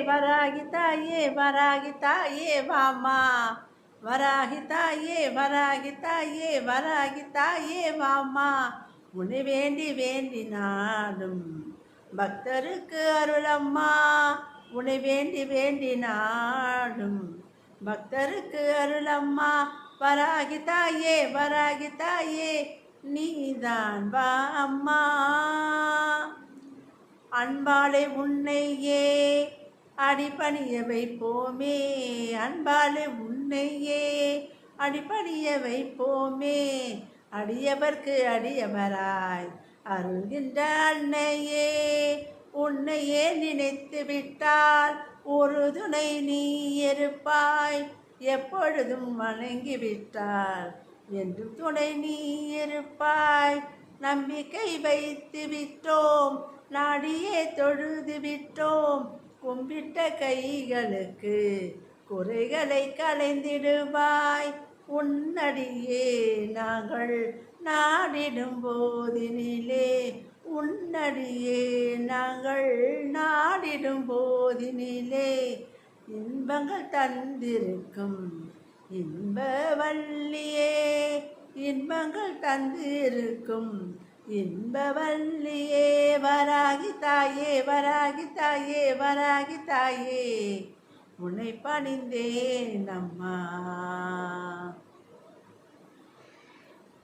வராகி தாயே வராகி தாயே வாமா, வராகி தாயே வராகி தாயே வராகி தாயே வாமா. உன்னை வேண்டி வேண்டி நாடும் பக்தருக்கு அருளம்மா, உன்னை வேண்டி வேண்டி நாடும் பக்தருக்கு அருளம்மா. வராகி தாயே வராகி தாயே நீதான் வா அம்மா. அன்பாலே உன்னையே அடிபணிய வைப்போமே, அன்பாலே உன்னையே அடிபணிய வைப்போமே. அடியவர்க்கு அடியவராய் அருள்கின்ற அன்னையே, உன்னையே நினைத்து விட்டால் ஒரு துணை நீ இருப்பாய். எப்பொழுதும் வணங்கிவிட்டால் என்றும் துணை நீ இருப்பாய். நம்பிக்கை வைத்து விட்டோம், நாடியே தொழுது விட்டோம். கும்பிட்ட கைகளுக்கு குறைகளை களைந்திடுவாய். உன்னடியே நாங்கள் நாடிடும் போதினிலே, உன்னடியே நாங்கள் நாடிடும் போதினிலே. இன்பங்கள் தந்திருக்கும் இன்ப வல்லியே, இன்பங்கள் தந்திருக்கும் இன்ப வல்லியே. வராகி தாயே வராகி தாயே வராகி தாயே உன்னை பணிந்தேன் அம்மா.